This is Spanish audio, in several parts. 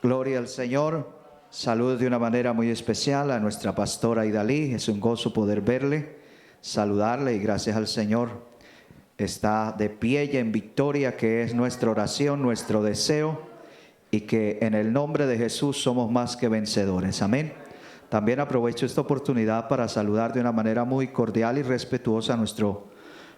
Gloria al Señor. Saludo de una manera muy especial a nuestra pastora Idalí. Es un gozo poder verle, saludarle y gracias al Señor. Está de pie y en victoria, que es nuestra oración, nuestro deseo, y que en el nombre de Jesús somos más que vencedores. Amén. También aprovecho esta oportunidad para saludar de una manera muy cordial y respetuosa a nuestro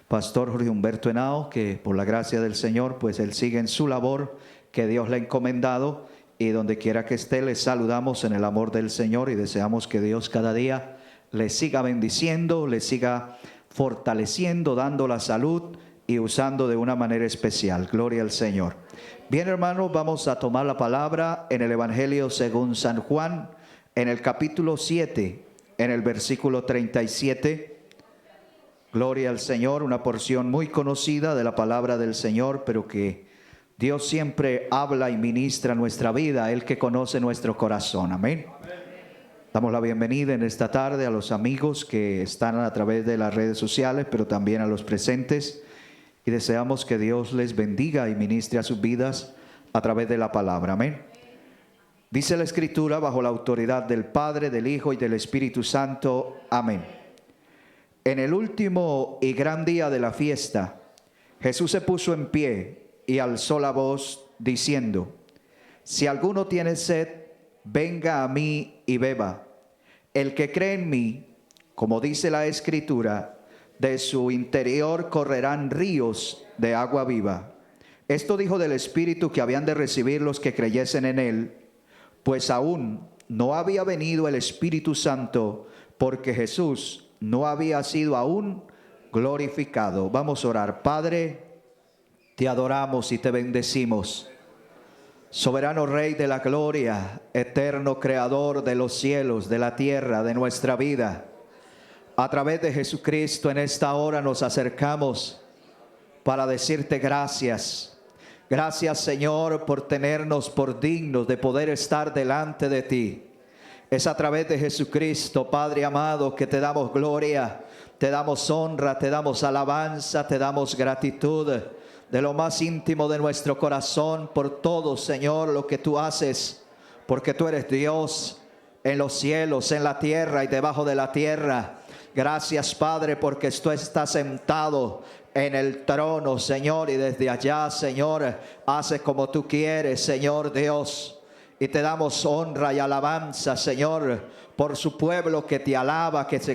pastor Jorge Humberto Henao, que por la gracia del Señor, pues él sigue en su labor que Dios le ha encomendado, y donde quiera que esté le saludamos en el amor del Señor y deseamos que Dios cada día le siga bendiciendo, le siga fortaleciendo, dando la salud y usando de una manera especial. Gloria al Señor. Bien, hermanos, vamos a tomar la palabra en el Evangelio según San Juan, en el capítulo 7, en el versículo 37. Gloria al Señor, una porción muy conocida de la palabra del Señor, pero que Dios siempre habla y ministra nuestra vida, Él que conoce nuestro corazón. Amén. Damos la bienvenida en esta tarde a los amigos que están a través de las redes sociales, pero también a los presentes, y deseamos que Dios les bendiga y ministre a sus vidas a través de la palabra. Amén. Dice la Escritura, bajo la autoridad del Padre, del Hijo y del Espíritu Santo. Amén. En el último y gran día de la fiesta, Jesús se puso en pie y alzó la voz diciendo: si alguno tiene sed, venga a mí y beba. El que cree en mí, como dice la Escritura, de su interior correrán ríos de agua viva. Esto dijo del Espíritu que habían de recibir los que creyesen en él, pues aún no había venido el Espíritu Santo, porque Jesús no había sido aún glorificado. Vamos a orar. Padre, te adoramos y te bendecimos. Soberano Rey de la gloria, eterno Creador de los cielos, de la tierra, de nuestra vida. A través de Jesucristo en esta hora nos acercamos para decirte gracias. Gracias, Señor, por tenernos por dignos de poder estar delante de ti. Es a través de Jesucristo, Padre amado, que te damos gloria, te damos honra, te damos alabanza, te damos gratitud de lo más íntimo de nuestro corazón por todo, Señor, lo que tú haces, porque tú eres Dios en los cielos, en la tierra y debajo de la tierra. Gracias, Padre, porque tú estás sentado en el trono, Señor, y desde allá, Señor, haces como tú quieres, Señor Dios. Y te damos honra y alabanza, Señor, por su pueblo que te alaba, que te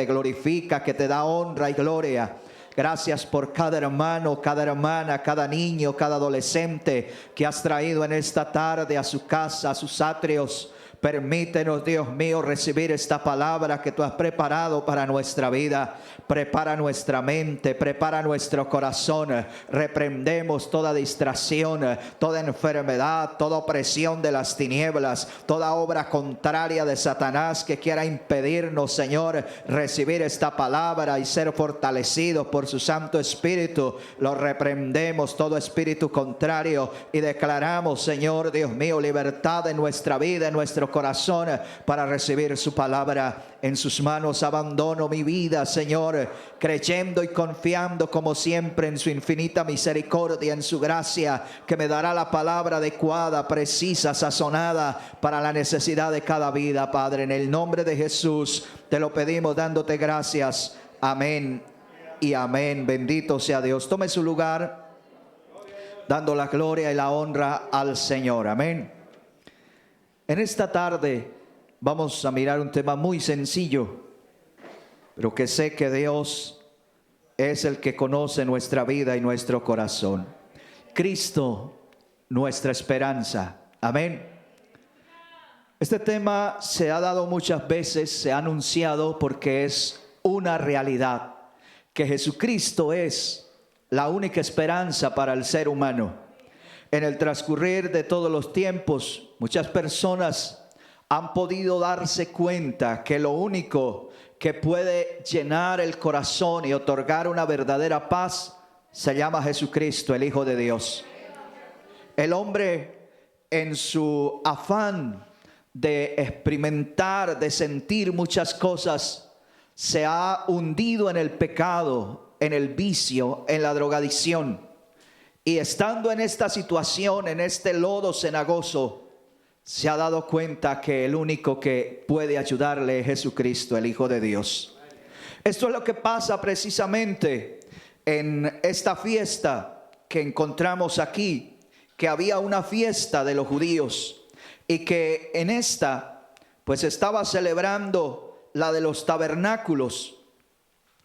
glorifica, que te da honra y gloria. Gracias por cada hermano, cada hermana, cada niño, cada adolescente que has traído en esta tarde a su casa, a sus atrios. Permítenos, Dios mío, recibir esta palabra que tú has preparado para nuestra vida. Prepara nuestra mente, prepara nuestro corazón. Reprendemos toda distracción, toda enfermedad, toda opresión de las tinieblas, toda obra contraria de Satanás que quiera impedirnos, Señor, recibir esta palabra y ser fortalecidos por su Santo Espíritu. Lo reprendemos, todo espíritu contrario, y declaramos, Señor Dios mío, libertad en nuestra vida, en nuestro corazón, para recibir su palabra. En sus manos abandono mi vida, Señor, creyendo y confiando como siempre en su infinita misericordia, en su gracia, que me dará la palabra adecuada, precisa, sazonada para la necesidad de cada vida. Padre, en el nombre de Jesús te lo pedimos dándote gracias. Amén y amén. Bendito sea Dios. Tome su lugar, dando la gloria y la honra al Señor. Amén. En esta tarde vamos a mirar un tema muy sencillo, pero que sé que Dios es el que conoce nuestra vida y nuestro corazón. Cristo, nuestra esperanza. Amén. Este tema se ha dado muchas veces, se ha anunciado porque es una realidad, que Jesucristo es la única esperanza para el ser humano. En el transcurrir de todos los tiempos, muchas personas han podido darse cuenta que lo único que puede llenar el corazón y otorgar una verdadera paz se llama Jesucristo, el Hijo de Dios. El hombre, en su afán de experimentar, de sentir muchas cosas, se ha hundido en el pecado, en el vicio, en la drogadicción. Y estando en esta situación, en este lodo cenagoso, se ha dado cuenta que el único que puede ayudarle es Jesucristo, el Hijo de Dios. Esto es lo que pasa precisamente en esta fiesta que encontramos aquí, que había una fiesta de los judíos y que en esta pues estaba celebrando la de los tabernáculos.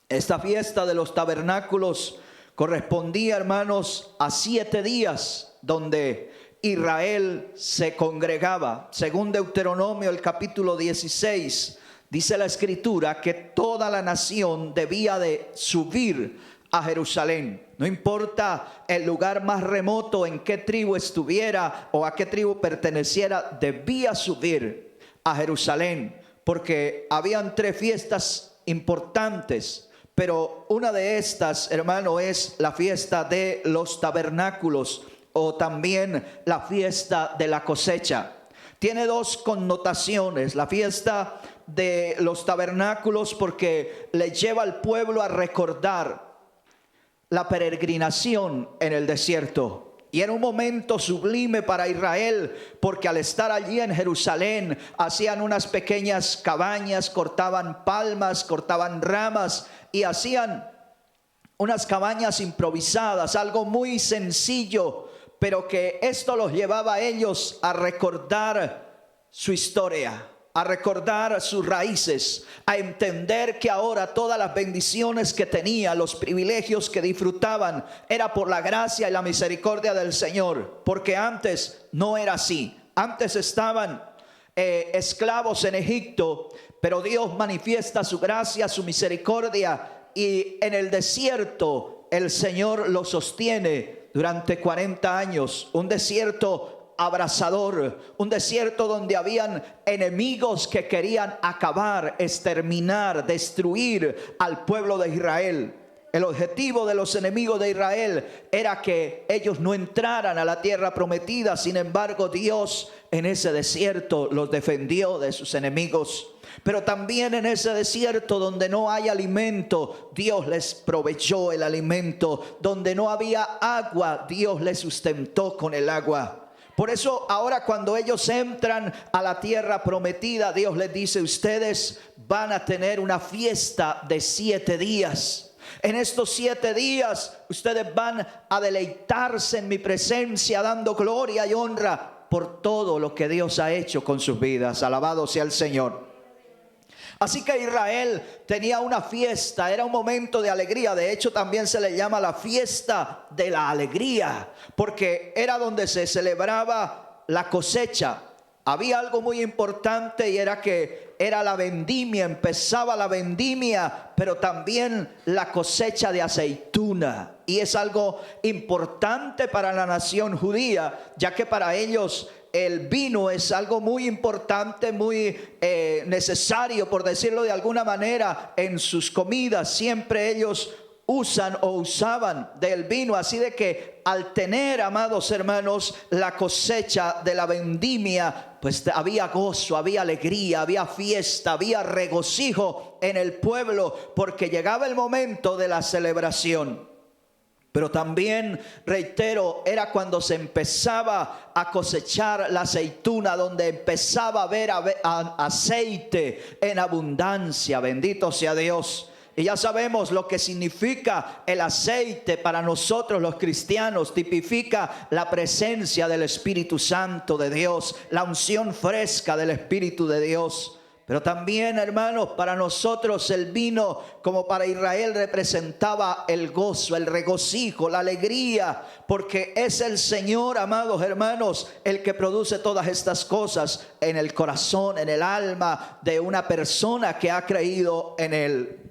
Esta fiesta de los tabernáculos correspondía, hermanos, a 7 días donde Israel se congregaba. Según Deuteronomio, el capítulo 16, dice la escritura que toda la nación debía de subir a Jerusalén. No importa el lugar más remoto, en qué tribu estuviera o a qué tribu perteneciera, debía subir a Jerusalén, porque habían 3 fiestas importantes. Pero una de estas, hermano, es la fiesta de los tabernáculos o también la fiesta de la cosecha. Tiene 2 connotaciones. La fiesta de los tabernáculos porque le lleva al pueblo a recordar la peregrinación en el desierto. Y era un momento sublime para Israel, porque al estar allí en Jerusalén hacían unas pequeñas cabañas, cortaban palmas, cortaban ramas y hacían unas cabañas improvisadas, algo muy sencillo, pero que esto los llevaba a ellos a recordar su historia, a recordar sus raíces, a entender que ahora todas las bendiciones que tenía, los privilegios que disfrutaban, era por la gracia y la misericordia del Señor, porque antes no era así. Antes estaban esclavos en Egipto, pero Dios manifiesta su gracia, su misericordia, y en el desierto el Señor los sostiene durante 40 años, un desierto abrasador, un desierto donde habían enemigos que querían acabar, exterminar, destruir al pueblo de Israel. El objetivo de los enemigos de Israel era que ellos no entraran a la tierra prometida. Sin embargo, Dios en ese desierto los defendió de sus enemigos. Pero también en ese desierto donde no hay alimento, Dios les proveyó el alimento. Donde no había agua, Dios les sustentó con el agua. Por eso ahora cuando ellos entran a la tierra prometida, Dios les dice: ustedes van a tener una fiesta de 7 días. En estos 7 días ustedes van a deleitarse en mi presencia, dando gloria y honra por todo lo que Dios ha hecho con sus vidas. Alabado sea el Señor. Así que Israel tenía una fiesta, era un momento de alegría. De hecho, también se le llama la fiesta de la alegría, porque era donde se celebraba la cosecha. Había algo muy importante y era que era la vendimia, empezaba la vendimia, pero también la cosecha de aceituna. Y es algo importante para la nación judía, ya que para ellos el vino es algo muy importante, muy necesario, por decirlo de alguna manera, en sus comidas. Siempre ellos usan o usaban del vino. Así de que al tener, amados hermanos, la cosecha de la vendimia, pues había gozo, había alegría, había fiesta, había regocijo en el pueblo, porque llegaba el momento de la celebración. Pero también, reitero, era cuando se empezaba a cosechar la aceituna, donde empezaba a haber aceite en abundancia. Bendito sea Dios. Y ya sabemos lo que significa el aceite para nosotros los cristianos. Tipifica la presencia del Espíritu Santo de Dios, la unción fresca del Espíritu de Dios. Pero también, hermanos, para nosotros el vino, como para Israel, representaba el gozo, el regocijo, la alegría, porque es el Señor, amados hermanos, el que produce todas estas cosas en el corazón, en el alma de una persona que ha creído en Él.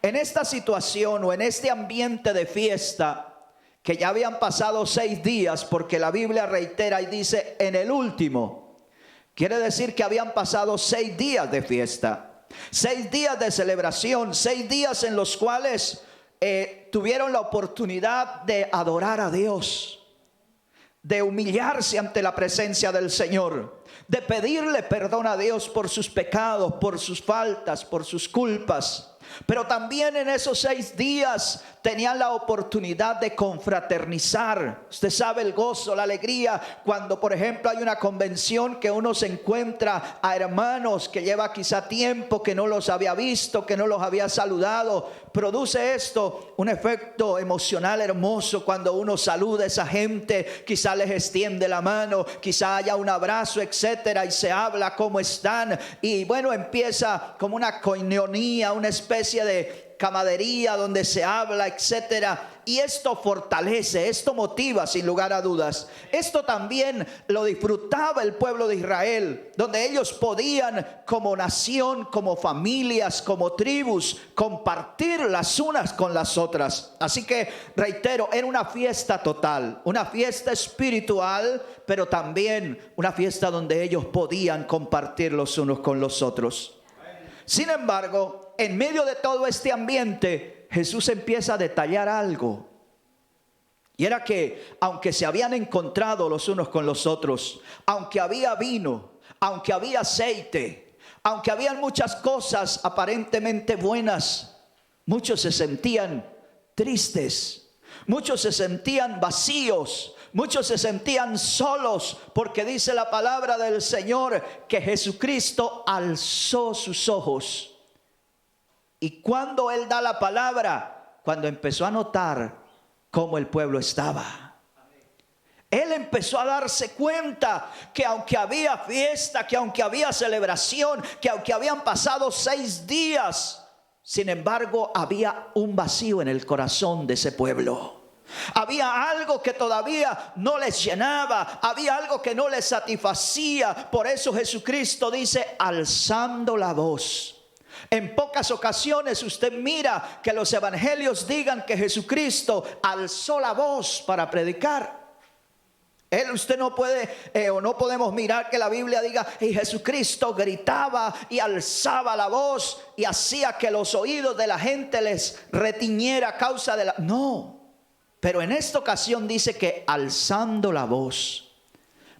En esta situación o en este ambiente de fiesta, que ya habían pasado 6 días, porque la Biblia reitera y dice en el último. Quiere decir que habían pasado 6 días de fiesta, 6 días de celebración, 6 días en los cuales tuvieron la oportunidad de adorar a Dios, de humillarse ante la presencia del Señor, de pedirle perdón a Dios por sus pecados, por sus faltas, por sus culpas. Pero también en esos 6 días tenían la oportunidad de confraternizar. Usted sabe el gozo, la alegría, cuando por ejemplo hay una convención que uno se encuentra a hermanos que lleva quizá tiempo que no los había visto, que no los había saludado. Produce esto un efecto emocional hermoso cuando uno saluda a esa gente, quizá les extiende la mano, quizá haya un abrazo, etcétera, y se habla cómo están. Y bueno, empieza como una coinonía, una especie de camaradería donde se habla, etcétera. Y esto fortalece, esto motiva sin lugar a dudas. Esto también lo disfrutaba el pueblo de Israel, donde ellos podían como nación, como familias, como tribus, compartir las unas con las otras. Así que reitero, era una fiesta total, una fiesta espiritual, pero también una fiesta donde ellos podían compartir los unos con los otros. Sin embargo, en medio de todo este ambiente, Jesús empieza a detallar algo. Y era que aunque se habían encontrado los unos con los otros, aunque había vino, aunque había aceite, aunque habían muchas cosas aparentemente buenas, muchos se sentían tristes, muchos se sentían vacíos, muchos se sentían solos, porque dice la palabra del Señor que Jesucristo alzó sus ojos. Y cuando Él da la palabra, cuando empezó a notar cómo el pueblo estaba, Él empezó a darse cuenta que aunque había fiesta, que aunque había celebración, que aunque habían pasado 6 días, sin embargo había un vacío en el corazón de ese pueblo. Había algo que todavía no les llenaba, había algo que no les satisfacía. Por eso Jesucristo dice, alzando la voz. En pocas ocasiones usted mira que los evangelios digan que Jesucristo alzó la voz para predicar. Usted no puede o no podemos mirar que la Biblia diga y Jesucristo gritaba y alzaba la voz y hacía que los oídos de la gente les retiñera a causa de la... No. Pero en esta ocasión dice que alzando la voz,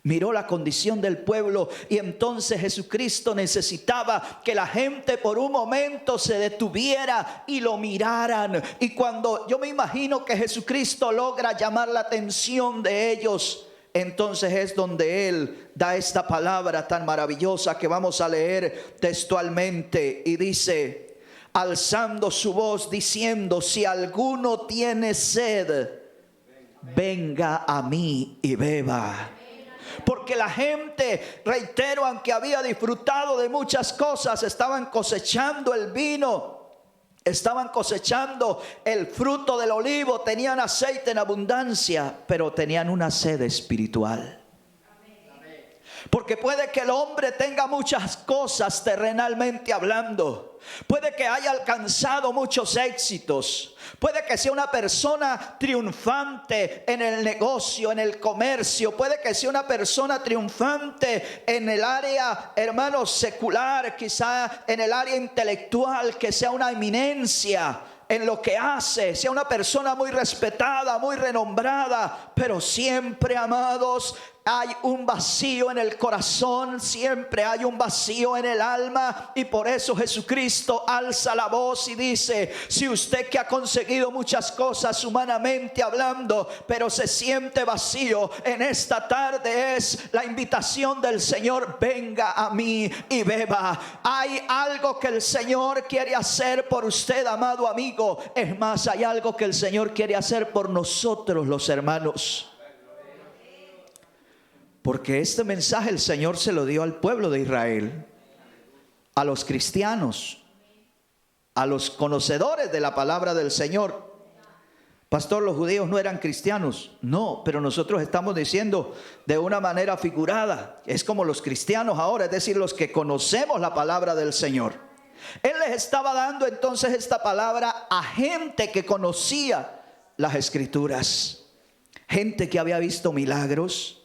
miró la condición del pueblo, y entonces Jesucristo necesitaba que la gente por un momento se detuviera y lo miraran. Y cuando yo me imagino que Jesucristo logra llamar la atención de ellos, entonces es donde Él da esta palabra tan maravillosa que vamos a leer textualmente. Y dice, alzando su voz diciendo, si alguno tiene sed, venga a mí y beba. Porque la gente, reitero, aunque había disfrutado de muchas cosas, estaban cosechando el vino, estaban cosechando el fruto del olivo, tenían aceite en abundancia, pero tenían una sed espiritual. Porque puede que el hombre tenga muchas cosas terrenalmente hablando, puede que haya alcanzado muchos éxitos, puede que sea una persona triunfante en el negocio, en el comercio, puede que sea una persona triunfante en el área, hermanos, secular, quizá en el área intelectual, que sea una eminencia en lo que hace, sea una persona muy respetada, muy renombrada, pero siempre, amados, hay un vacío en el corazón, siempre hay un vacío en el alma. Y por eso Jesucristo alza la voz y dice, si usted que ha conseguido muchas cosas humanamente hablando, pero se siente vacío, en esta tarde es la invitación del Señor, venga a mí y beba. Hay algo que el Señor quiere hacer por usted, amado amigo. Es más, hay algo que el Señor quiere hacer por nosotros, los hermanos. Porque este mensaje el Señor se lo dio al pueblo de Israel, a los cristianos, a los conocedores de la palabra del Señor. Pastor, los judíos no eran cristianos. No, pero nosotros estamos diciendo de una manera figurada. Es como los cristianos ahora, es decir, los que conocemos la palabra del Señor. Él les estaba dando entonces esta palabra a gente que conocía las Escrituras, gente que había visto milagros,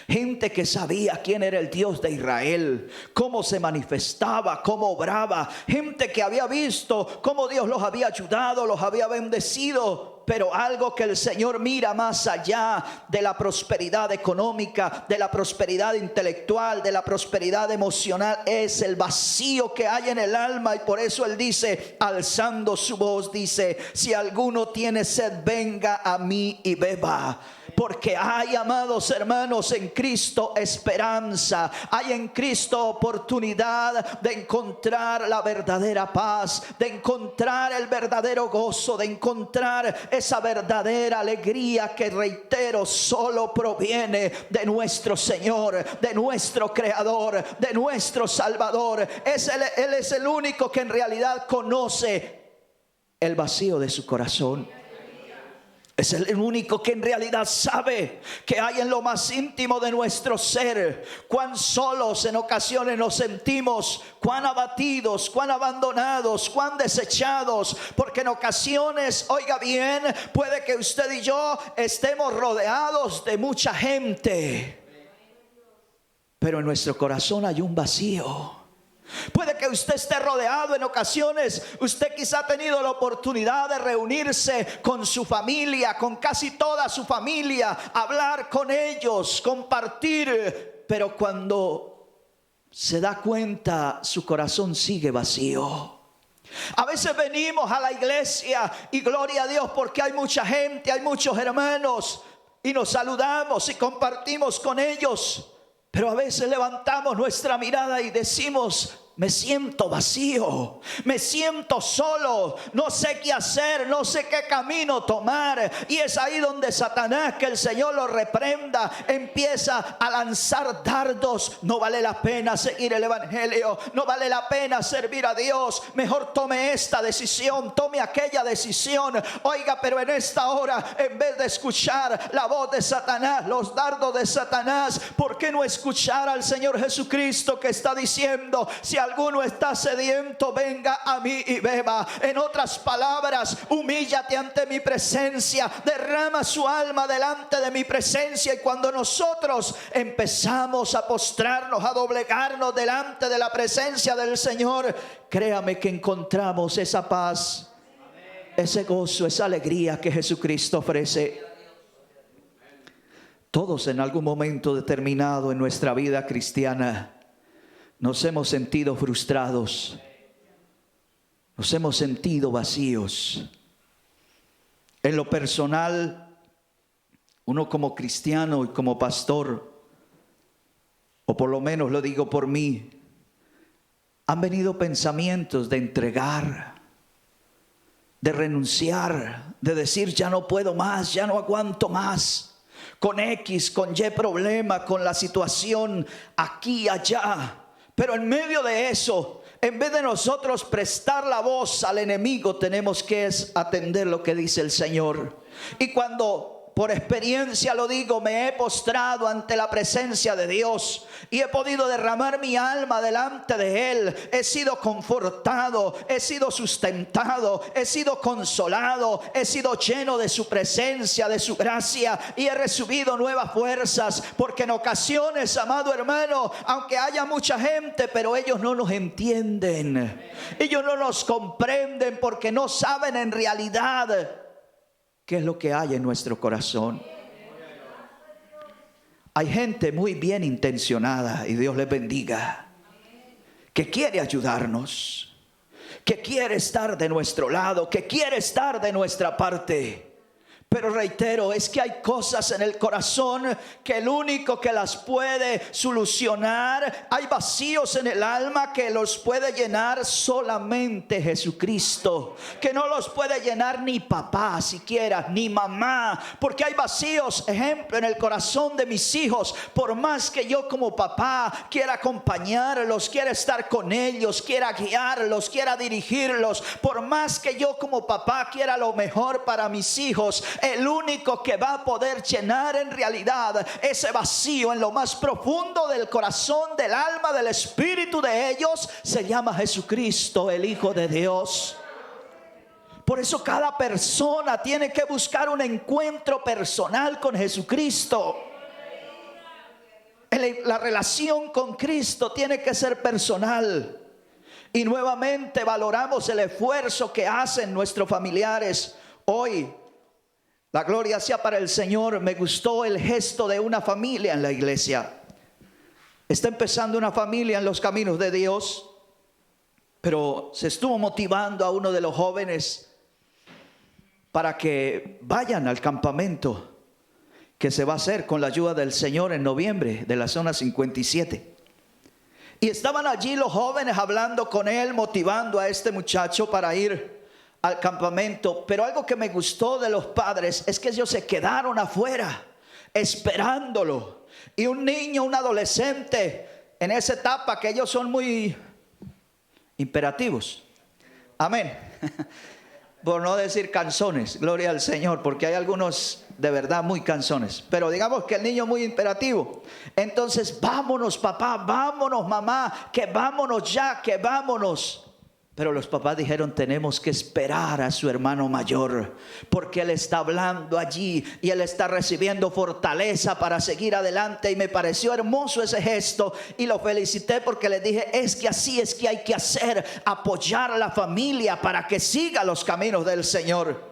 gente que sabía quién era el Dios de Israel, cómo se manifestaba, cómo obraba, gente que había visto cómo Dios los había ayudado, los había bendecido. pero algo que el Señor mira más allá de la prosperidad económica, de la prosperidad intelectual, de la prosperidad emocional, es el vacío que hay en el alma. Y por eso Él dice, alzando su voz, dice: si alguno tiene sed, venga a mí y beba. Porque hay, amados hermanos, en Cristo esperanza. Hay en Cristo oportunidad de encontrar la verdadera paz, de encontrar el verdadero gozo, de encontrar esa verdadera alegría que, reitero, solo proviene de nuestro Señor, de nuestro Creador, de nuestro Salvador. Él es el único que en realidad conoce el vacío de su corazón. Es el único que en realidad sabe que hay en lo más íntimo de nuestro ser. Cuán solos en ocasiones nos sentimos, cuán abatidos, cuán abandonados, cuán desechados. Porque en ocasiones, oiga bien, puede que usted y yo estemos rodeados de mucha gente, pero en nuestro corazón hay un vacío. Puede que usted esté rodeado en ocasiones. Usted quizá ha tenido la oportunidad de reunirse con su familia, con casi toda su familia, hablar con ellos, compartir. Pero cuando se da cuenta, su corazón sigue vacío. A veces venimos a la iglesia y gloria a Dios porque hay mucha gente, hay muchos hermanos, y nos saludamos y compartimos con ellos. Pero a veces levantamos nuestra mirada y decimos: me siento vacío, me siento solo, no sé qué hacer, no sé qué camino tomar. Y es ahí donde Satanás, que el Señor lo reprenda, empieza a lanzar dardos. No vale la pena seguir el evangelio, no vale la pena servir a Dios, mejor tome esta decisión, tome aquella decisión. Oiga, pero en esta hora, en vez de escuchar la voz de Satanás, los dardos de Satanás, ¿por qué no escuchar al Señor Jesucristo, que está diciendo: si alguno está sediento, venga a mí y beba? En otras palabras, humíllate ante mi presencia, derrama su alma delante de mi presencia. Y cuando nosotros empezamos a postrarnos, a doblegarnos delante de la presencia del Señor, créame que encontramos esa paz, ese gozo, esa alegría que Jesucristo ofrece. Todos en algún momento determinado en nuestra vida cristiana nos hemos sentido frustrados, nos hemos sentido vacíos. En lo personal, uno como cristiano y como pastor, o por lo menos lo digo por mí, han venido pensamientos de entregar, de renunciar, de decir: ya no puedo más, ya no aguanto más, con X, con Y problema, con la situación aquí y allá. Pero en medio de eso, en vez de nosotros prestar la voz al enemigo, tenemos que atender lo que dice el Señor. Y cuando, por experiencia lo digo, me he postrado ante la presencia de Dios y he podido derramar mi alma delante de Él, he sido confortado, he sido sustentado, he sido consolado, he sido lleno de su presencia, de su gracia, y he recibido nuevas fuerzas. Porque en ocasiones, amado hermano, aunque haya mucha gente, pero ellos no nos entienden, ellos no nos comprenden, porque no saben en realidad qué es lo que hay en nuestro corazón. Hay gente muy bien intencionada, y Dios les bendiga, que quiere ayudarnos, que quiere estar de nuestro lado, que quiere estar de nuestra parte. Pero reitero, es que hay cosas en el corazón que el único que las puede solucionar, hay vacíos en el alma que los puede llenar solamente Jesucristo, que no los puede llenar ni papá siquiera, ni mamá. Porque hay vacíos, ejemplo, en el corazón de mis hijos. Por más que yo como papá quiera acompañarlos, quiera estar con ellos, quiera guiarlos, quiera dirigirlos, por más que yo como papá quiera lo mejor para mis hijos, el único que va a poder llenar en realidad ese vacío en lo más profundo del corazón, del alma, del espíritu de ellos, se llama Jesucristo, el Hijo de Dios. Por eso cada persona tiene que buscar un encuentro personal con Jesucristo. La relación con Cristo tiene que ser personal. Y nuevamente valoramos el esfuerzo que hacen nuestros familiares. Hoy La gloria sea para el Señor. Me gustó el gesto de una familia en la iglesia. Está empezando una familia en los caminos de Dios, pero se estuvo motivando a uno de los jóvenes para que vayan al campamento que se va a hacer con la ayuda del Señor en noviembre de la zona 57. Y estaban allí los jóvenes hablando con él, motivando a este muchacho para ir al campamento. Pero algo que me gustó de los padres es que ellos se quedaron afuera esperándolo. Y un niño, un adolescente en esa etapa que ellos son muy imperativos. Amén. Por no decir canzones, gloria al Señor, porque hay algunos de verdad muy canzones. Pero digamos que el niño muy imperativo. Entonces, vámonos papá, vámonos mamá, que vámonos ya, que vámonos. Pero los papás dijeron, tenemos que esperar a su hermano mayor, porque él está hablando allí y él está recibiendo fortaleza para seguir adelante. Y me pareció hermoso ese gesto y lo felicité, porque le dije, es que así es que hay que hacer, apoyar a la familia para que siga los caminos del Señor.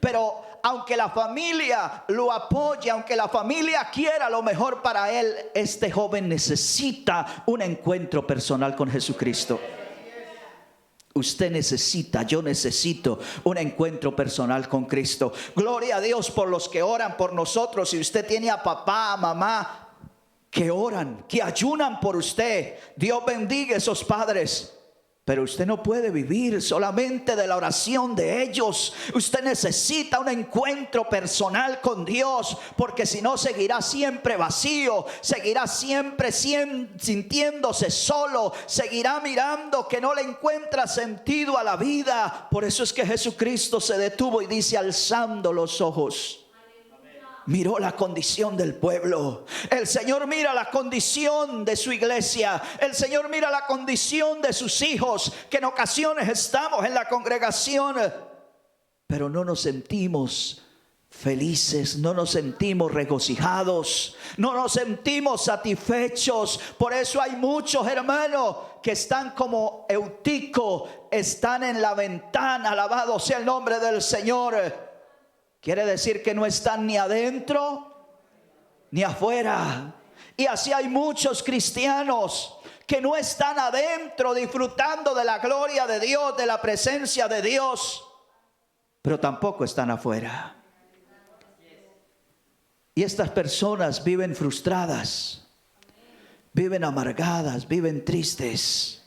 Pero aunque la familia lo apoye, aunque la familia quiera lo mejor para él, este joven necesita un encuentro personal con Jesucristo. Usted necesita, yo necesito un encuentro personal con Cristo. Gloria a Dios por los que oran por nosotros. Si usted tiene a papá, a mamá que oran, que ayunan por usted, Dios bendiga a esos padres. Pero usted no puede vivir solamente de la oración de ellos. Usted necesita un encuentro personal con Dios, porque si no seguirá siempre vacío, seguirá siempre sintiéndose solo, seguirá mirando que no le encuentra sentido a la vida. Por eso es que Jesucristo se detuvo y dice, alzando los ojos, miró la condición del pueblo. El Señor mira la condición de su iglesia. El Señor mira la condición de sus hijos, que en ocasiones estamos en la congregación, pero no nos sentimos felices, no nos sentimos regocijados, no nos sentimos satisfechos. Por eso hay muchos hermanos que están como Eutico, están en la ventana. Alabado sea el nombre del Señor. Quiere decir que no están ni adentro ni afuera. Y así hay muchos cristianos que no están adentro disfrutando de la gloria de Dios, de la presencia de Dios, pero tampoco están afuera. Y estas personas viven frustradas, viven amargadas, viven tristes,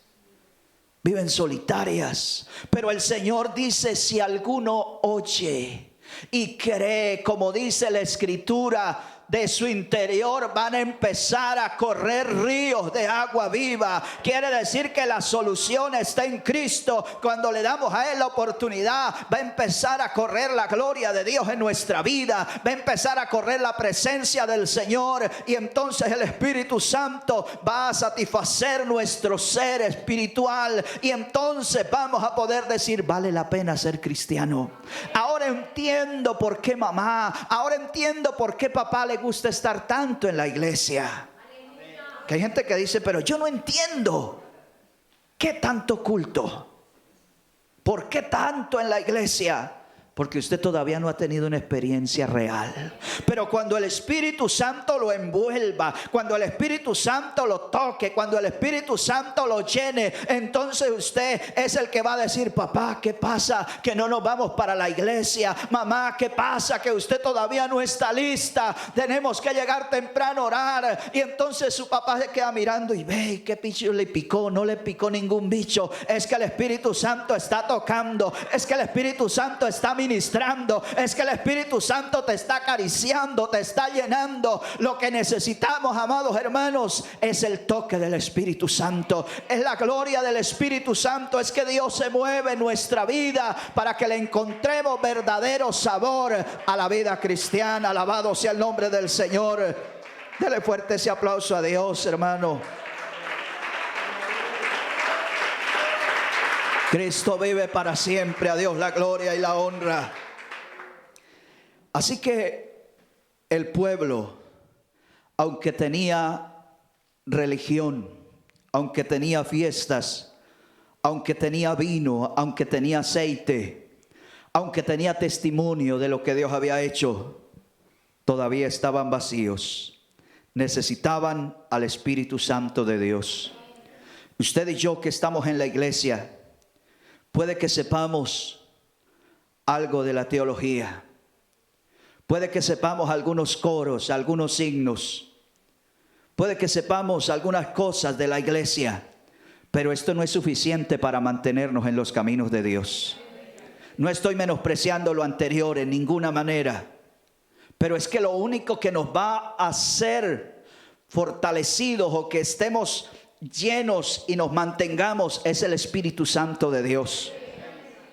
viven solitarias. Pero el Señor dice, si alguno oye y cree, como dice la Escritura, de su interior van a empezar a correr ríos de agua viva. Quiere decir que la solución está en Cristo. Cuando le damos a Él la oportunidad, va a empezar a correr la gloria de Dios en nuestra vida, va a empezar a correr la presencia del Señor, y entonces el Espíritu Santo va a satisfacer nuestro ser espiritual, y entonces vamos a poder decir, vale la pena ser cristiano. Ahora entiendo por qué mamá, ahora entiendo por qué papá le gusta estar tanto en la iglesia. Que hay gente que dice, pero yo no entiendo, ¿qué tanto culto? ¿Por qué tanto en la iglesia? Porque usted todavía no ha tenido una experiencia real. Pero cuando el Espíritu Santo lo envuelva, cuando el Espíritu Santo lo toque, cuando el Espíritu Santo lo llene, entonces usted es el que va a decir, papá, ¿qué pasa que no nos vamos para la iglesia? Mamá, ¿qué pasa que usted todavía no está lista? Tenemos que llegar temprano a orar. Y entonces su papá se queda mirando y ve, ¿qué bicho le picó? No le picó ningún bicho. Es que el Espíritu Santo está tocando. Es que el Espíritu Santo está ministrando. Es que el Espíritu Santo te está acariciando, te está llenando. Lo que necesitamos, amados hermanos, es el toque del Espíritu Santo. Es la gloria del Espíritu Santo. Es que Dios se mueve en nuestra vida para que le encontremos verdadero sabor a la vida cristiana. Alabado sea el nombre del Señor. Dele fuerte ese aplauso a Dios, hermano. Cristo vive para siempre. A Dios la gloria y la honra. Así que el pueblo, aunque tenía religión, aunque tenía fiestas, aunque tenía vino, aunque tenía aceite, aunque tenía testimonio de lo que Dios había hecho, todavía estaban vacíos. Necesitaban al Espíritu Santo de Dios. Usted y yo que estamos en la iglesia, puede que sepamos algo de la teología. Puede que sepamos algunos coros, algunos signos. Puede que sepamos algunas cosas de la iglesia. Pero esto no es suficiente para mantenernos en los caminos de Dios. No estoy menospreciando lo anterior en ninguna manera. Pero es que lo único que nos va a hacer fortalecidos o que estemos llenos y nos mantengamos es el Espíritu Santo de Dios.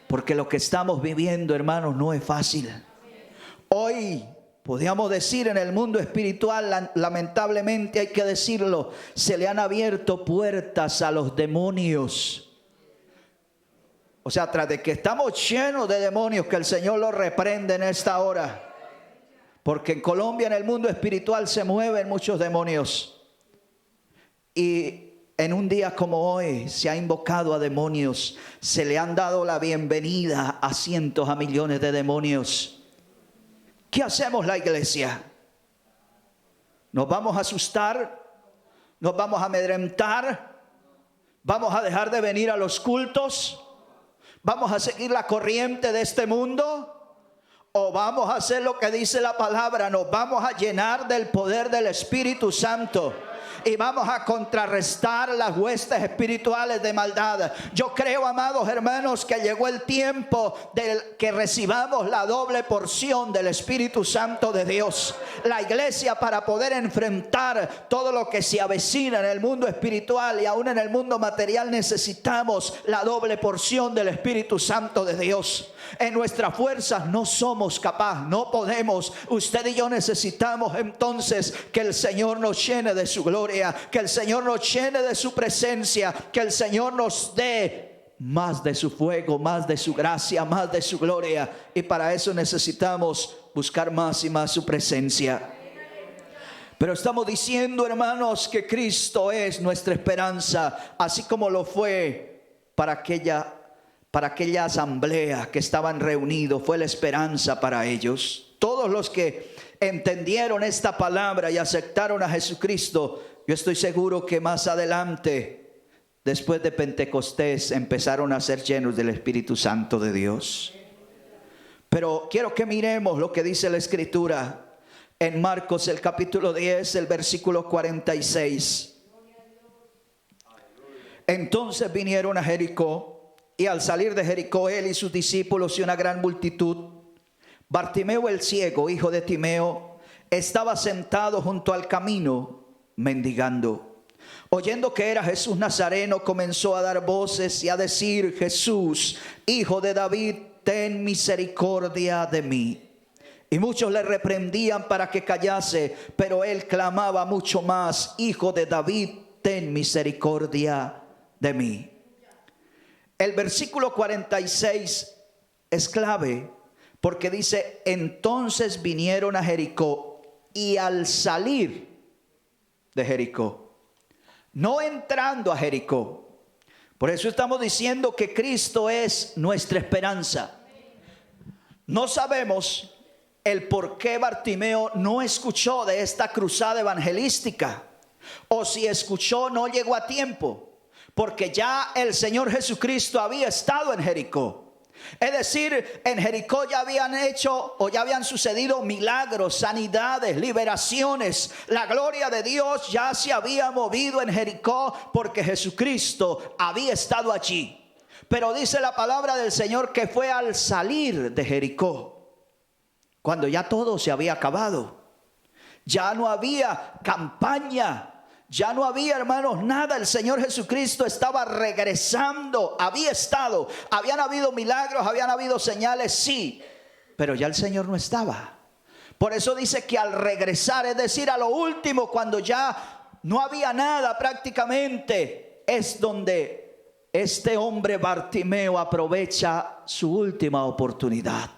Porque lo que estamos viviendo, hermanos, no es fácil. Hoy, podríamos decir, en el mundo espiritual, lamentablemente hay que decirlo, se le han abierto puertas a los demonios. O sea, tras de que estamos llenos de demonios, que el Señor los reprende en esta hora. Porque en Colombia, en el mundo espiritual, se mueven muchos demonios. Y en un día como hoy se ha invocado a demonios. Se le han dado la bienvenida a cientos, a millones de demonios. ¿Qué hacemos la iglesia? ¿Nos vamos a asustar? ¿Nos vamos a amedrentar? ¿Vamos a dejar de venir a los cultos? ¿Vamos a seguir la corriente de este mundo? ¿O vamos a hacer lo que dice la palabra? Nos vamos a llenar del poder del Espíritu Santo y vamos a contrarrestar las huestes espirituales de maldad. Yo creo, amados hermanos, que llegó el tiempo de que recibamos la doble porción del Espíritu Santo de Dios. La iglesia, para poder enfrentar todo lo que se avecina en el mundo espiritual y aún en el mundo material, necesitamos la doble porción del Espíritu Santo de Dios. En nuestras fuerzas no somos capaces, no podemos. Usted y yo necesitamos entonces que el Señor nos llene de su gloria, que el Señor nos llene de su presencia, que el Señor nos dé más de su fuego, más de su gracia, más de su gloria. Y para eso necesitamos buscar más y más su presencia. Pero estamos diciendo, hermanos, que Cristo es nuestra esperanza, así como lo fue para aquella asamblea que estaban reunidos. Fue la esperanza para ellos. Todos los que entendieron esta palabra y aceptaron a Jesucristo, yo estoy seguro que más adelante, después de Pentecostés, empezaron a ser llenos del Espíritu Santo de Dios. Pero quiero que miremos lo que dice la Escritura en Marcos, el capítulo 10, el versículo 46. Entonces vinieron a Jericó, y al salir de Jericó, él y sus discípulos y una gran multitud, Bartimeo el ciego, hijo de Timeo, estaba sentado junto al camino, mendigando. Oyendo que era Jesús Nazareno, comenzó a dar voces y a decir: Jesús, hijo de David, ten misericordia de mí. Y muchos le reprendían para que callase, pero él clamaba mucho más: Hijo de David, ten misericordia de mí. El versículo 46 es clave porque dice: entonces vinieron a Jericó, y al salir de Jericó, no entrando a Jericó. Por eso estamos diciendo que Cristo es nuestra esperanza. No sabemos el por qué Bartimeo no escuchó de esta cruzada evangelística, o si escuchó no llegó a tiempo. Porque ya el Señor Jesucristo había estado en Jericó. Es decir, en Jericó ya habían hecho o ya habían sucedido milagros, sanidades, liberaciones. La gloria de Dios ya se había movido en Jericó porque Jesucristo había estado allí. Pero dice la palabra del Señor que fue al salir de Jericó, cuando ya todo se había acabado. Ya no había campaña. Ya no había, hermanos, nada. El Señor Jesucristo estaba regresando. Había estado. Habían habido milagros, habían habido señales, sí. Pero ya el Señor no estaba. Por eso dice que al regresar, es decir, a lo último, cuando ya no había nada prácticamente, es donde este hombre Bartimeo aprovecha su última oportunidad.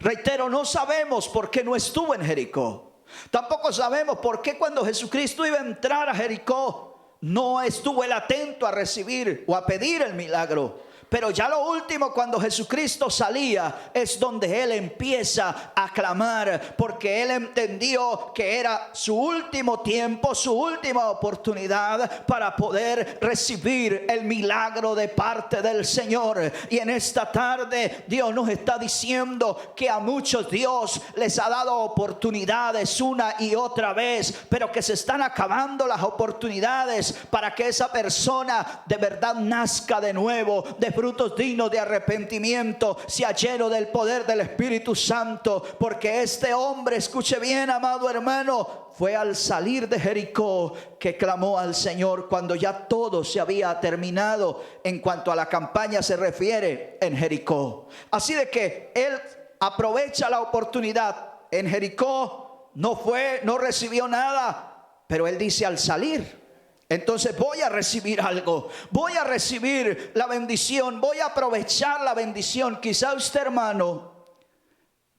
Reitero, no sabemos por qué no estuvo en Jericó. Tampoco sabemos por qué cuando Jesucristo iba a entrar a Jericó no estuvo él atento a recibir o a pedir el milagro. Pero ya lo último, cuando Jesucristo salía, es donde él empieza a clamar, porque él entendió que era su último tiempo, su última oportunidad para poder recibir el milagro de parte del Señor. Y en esta tarde Dios nos está diciendo que a muchos Dios les ha dado oportunidades una y otra vez, pero que se están acabando las oportunidades para que esa persona de verdad nazca de nuevo, de frutos dignos de arrepentimiento, sea lleno del poder del Espíritu Santo. Porque este hombre, escuche bien, amado hermano, fue al salir de Jericó que clamó al Señor cuando ya todo se había terminado en cuanto a la campaña se refiere en Jericó. Así de que él aprovecha la oportunidad. En Jericó no recibió nada, pero él dice al salir: entonces voy a recibir algo, voy a recibir la bendición, voy a aprovechar la bendición. Quizá usted, hermano,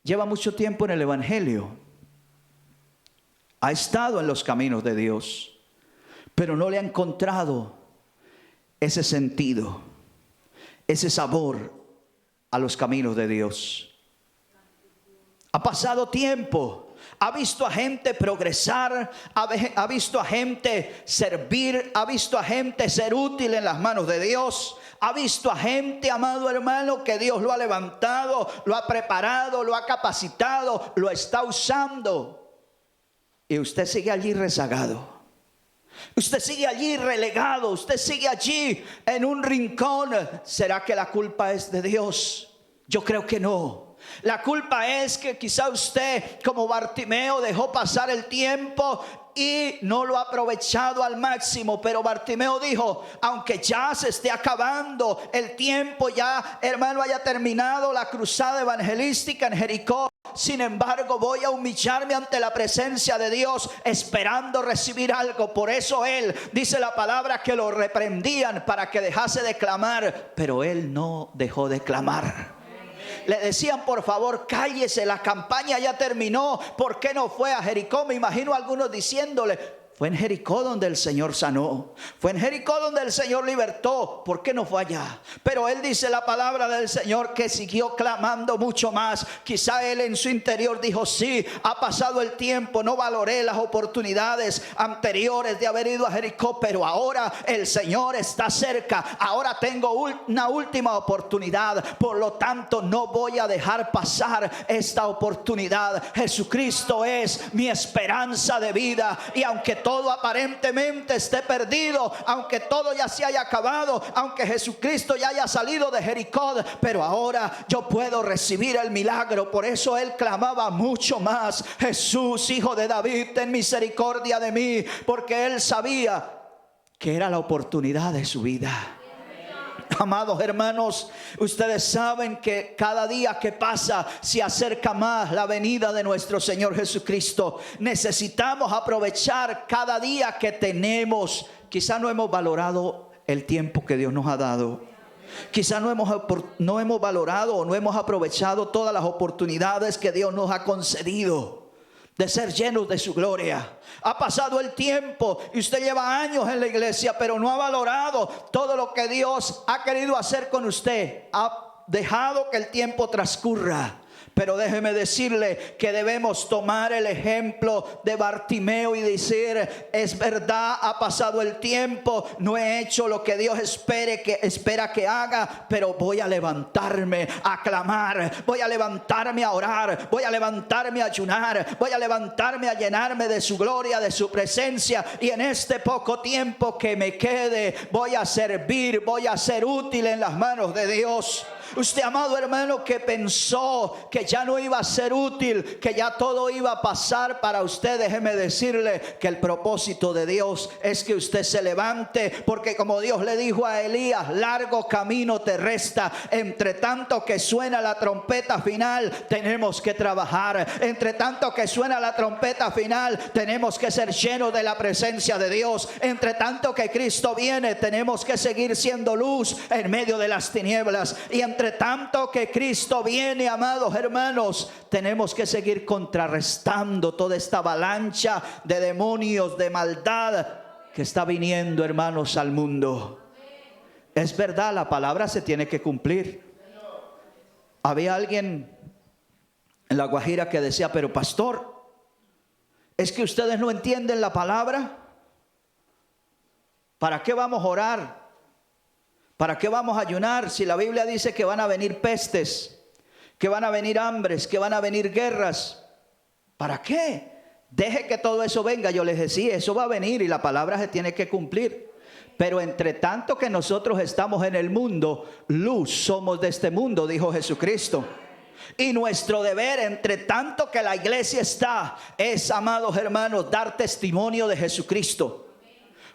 lleva mucho tiempo en el Evangelio, ha estado en los caminos de Dios, pero no le ha encontrado ese sentido, ese sabor a los caminos de Dios. Ha pasado tiempo, ha visto a gente progresar, ha visto a gente servir, ha visto a gente ser útil en las manos de Dios. Ha visto a gente, amado hermano, que Dios lo ha levantado, lo ha preparado, lo ha capacitado, lo está usando. Y usted sigue allí rezagado. Usted sigue allí relegado. Usted sigue allí en un rincón. ¿Será que la culpa es de Dios? Yo creo que no. La culpa es que quizá usted, como Bartimeo, dejó pasar el tiempo y no lo ha aprovechado al máximo. Pero Bartimeo dijo: aunque ya se esté acabando el tiempo, ya, hermano, haya terminado la cruzada evangelística en Jericó, sin embargo voy a humillarme ante la presencia de Dios, esperando recibir algo. Por eso él, dice la palabra, que lo reprendían para que dejase de clamar, pero él no dejó de clamar. Le decían: por favor, cállese, la campaña ya terminó, ¿por qué no fue a Jericó? Me imagino a algunos diciéndole: fue en Jericó donde el Señor sanó, fue en Jericó donde el Señor libertó, ¿por qué no fue allá? Pero él, dice la palabra del Señor, que siguió clamando mucho más. Quizá él en su interior dijo: sí, ha pasado el tiempo, no valoré las oportunidades anteriores de haber ido a Jericó, pero ahora el Señor está cerca, ahora tengo una última oportunidad, por lo tanto no voy a dejar pasar esta oportunidad. Jesucristo es mi esperanza de vida, y aunque todo aparentemente esté perdido, aunque todo ya se haya acabado, aunque Jesucristo ya haya salido de Jericó, pero ahora yo puedo recibir el milagro. Por eso él clamaba mucho más: Jesús, Hijo de David, ten misericordia de mí, porque él sabía que era la oportunidad de su vida. Amados hermanos, ustedes saben que cada día que pasa se acerca más la venida de nuestro Señor Jesucristo. Necesitamos aprovechar cada día que tenemos. Quizá no hemos valorado el tiempo que Dios nos ha dado. Quizá no hemos valorado o no hemos aprovechado todas las oportunidades que Dios nos ha concedido de ser llenos de su gloria. Ha pasado el tiempo y usted lleva años en la iglesia, pero no ha valorado todo lo que Dios ha querido hacer con usted. Ha dejado que el tiempo transcurra. Pero déjeme decirle que debemos tomar el ejemplo de Bartimeo y decir: es verdad, ha pasado el tiempo, no he hecho lo que Dios espera que haga, pero voy a levantarme a clamar, voy a levantarme a orar, voy a levantarme a ayunar, voy a levantarme a llenarme de su gloria, de su presencia, y en este poco tiempo que me quede voy a servir, voy a ser útil en las manos de Dios. Usted, amado hermano, que pensó que ya no iba a ser útil, que ya todo iba a pasar para usted, déjeme decirle que el propósito de Dios es que usted se levante, porque como Dios le dijo a Elías: largo camino te resta, entre tanto que suena la trompeta final tenemos que trabajar, entre tanto que suena la trompeta final tenemos que ser llenos de la presencia de Dios, entre tanto que Cristo viene tenemos que seguir siendo luz en medio de las tinieblas, y entre tanto que Cristo viene, amados hermanos, tenemos que seguir contrarrestando toda esta avalancha de demonios, de maldad que está viniendo, hermanos, al mundo. Es verdad, la palabra se tiene que cumplir. Había alguien en La Guajira que decía, pero pastor, ¿es que ustedes no entienden la palabra? ¿Para qué vamos a orar? ¿Para qué vamos a ayunar si la Biblia dice que van a venir pestes, que van a venir hambres, que van a venir guerras? ¿Para qué? Deje que todo eso venga. Yo les decía, eso va a venir y la palabra se tiene que cumplir. Pero entre tanto que nosotros estamos en el mundo, luz somos de este mundo, dijo Jesucristo. Y nuestro deber, entre tanto que la iglesia está, es, amados hermanos, dar testimonio de Jesucristo.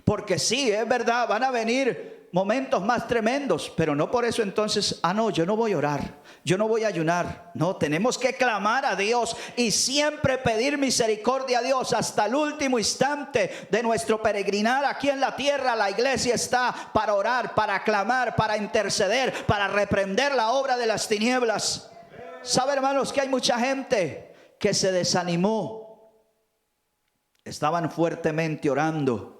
Porque sí, es verdad, van a venir momentos más tremendos, pero no por eso entonces, no, yo no voy a orar, yo no voy a ayunar. No, tenemos que clamar a Dios y siempre pedir misericordia a Dios hasta el último instante de nuestro peregrinar aquí en la tierra. La iglesia está para orar, para clamar, para interceder, para reprender la obra de las tinieblas. ¿Sabe, hermanos, que hay mucha gente que se desanimó? Estaban fuertemente orando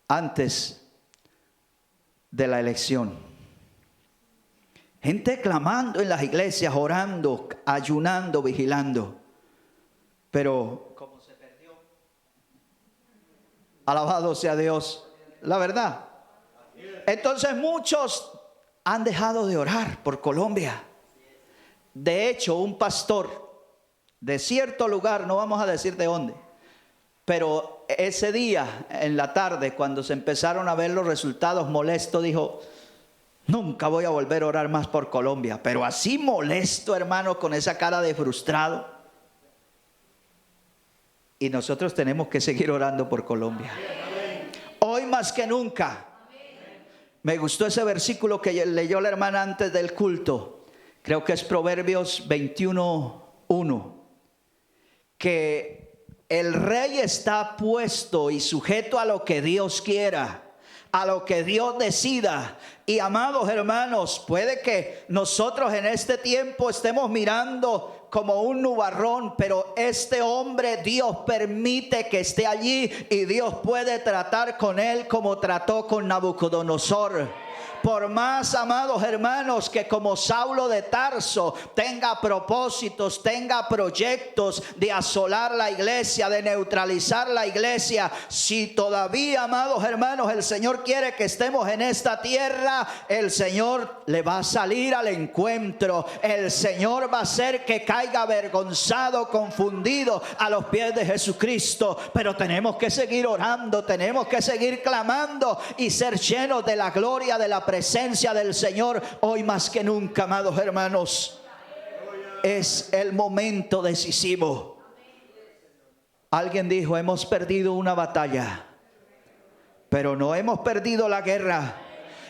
antes de la elección. Gente clamando en las iglesias, orando, ayunando, vigilando. Pero como se perdió, alabado sea Dios, la verdad. Entonces muchos han dejado de orar por Colombia. De hecho, un pastor de cierto lugar, no vamos a decir de dónde, pero ese día en la tarde, cuando se empezaron a ver los resultados, molesto, dijo: nunca voy a volver a orar más por Colombia. Pero así molesto, hermano, con esa cara de frustrado. Y nosotros tenemos que seguir orando por Colombia. Hoy más que nunca. Me gustó ese versículo que leyó la hermana antes del culto. Creo que es Proverbios 21:1. Que el rey está puesto y sujeto a lo que Dios quiera, a lo que Dios decida. Y amados hermanos, puede que nosotros en este tiempo estemos mirando como un nubarrón, pero este hombre Dios permite que esté allí y Dios puede tratar con él como trató con Nabucodonosor. Por más, amados hermanos, que como Saulo de Tarso tenga propósitos, tenga proyectos de asolar la iglesia, de neutralizar la iglesia, si todavía, amados hermanos, el Señor quiere que estemos en esta tierra, el Señor le va a salir al encuentro. El Señor va a hacer que caiga avergonzado, confundido a los pies de Jesucristo. Pero tenemos que seguir orando, tenemos que seguir clamando y ser llenos de la gloria de la presencia del Señor. Hoy más que nunca, amados hermanos, es el momento decisivo. Alguien dijo: hemos perdido una batalla, pero no hemos perdido la guerra.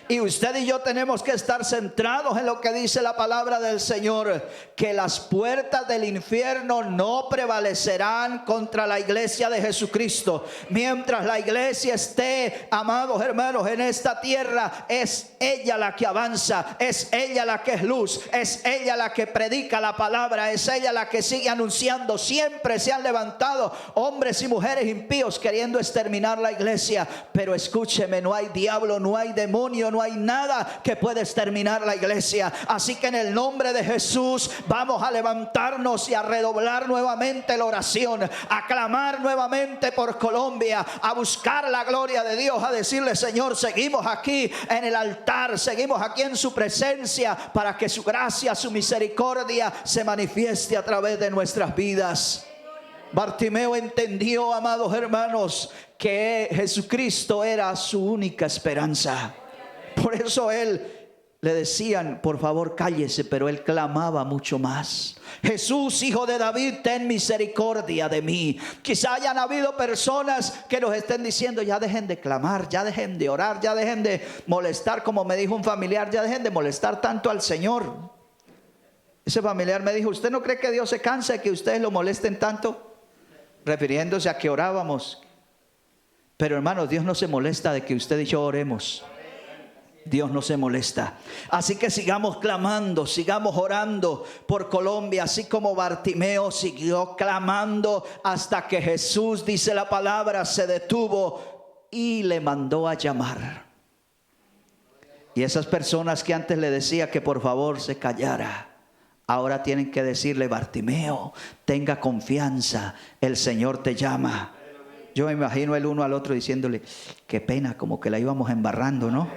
Y usted y yo tenemos que estar centrados en lo que dice la palabra del Señor, que las puertas del infierno no prevalecerán contra la iglesia de Jesucristo. Mientras la iglesia esté, amados hermanos, en esta tierra, es ella la que avanza, es ella la que es luz, es ella la que predica la palabra, es ella la que sigue anunciando. Siempre se han levantado hombres y mujeres impíos queriendo exterminar la iglesia, pero escúcheme, no hay diablo, no hay demonio, no hay nada que pueda exterminar la iglesia. Así que en el nombre de Jesús vamos a levantarnos y a redoblar nuevamente la oración, a clamar nuevamente por Colombia, a buscar la gloria de Dios, a decirle: Señor, seguimos aquí en el altar, seguimos aquí en su presencia, para que su gracia, su misericordia se manifieste a través de nuestras vidas. Bartimeo entendió, amados hermanos, que Jesucristo era su única esperanza. Por eso él le decían: por favor cállese, pero él clamaba mucho más: Jesús, hijo de David, ten misericordia de mí. Quizá hayan habido personas que nos estén diciendo: ya dejen de clamar, ya dejen de orar, ya dejen de molestar. Como me dijo un familiar: ya dejen de molestar tanto al Señor. Ese familiar me dijo: ¿usted no cree que Dios se cansa de que ustedes lo molesten tanto? Refiriéndose a que orábamos. Pero hermanos, Dios no se molesta de que usted y yo oremos. Dios no se molesta. Así que sigamos clamando, sigamos orando por Colombia, así como Bartimeo siguió clamando hasta que Jesús, dice la palabra, se detuvo y le mandó a llamar. Y esas personas que antes le decía que por favor se callara, ahora tienen que decirle: Bartimeo, tenga confianza, el Señor te llama. Yo me imagino el uno al otro diciéndole: qué pena, como que la íbamos embarrando, ¿no?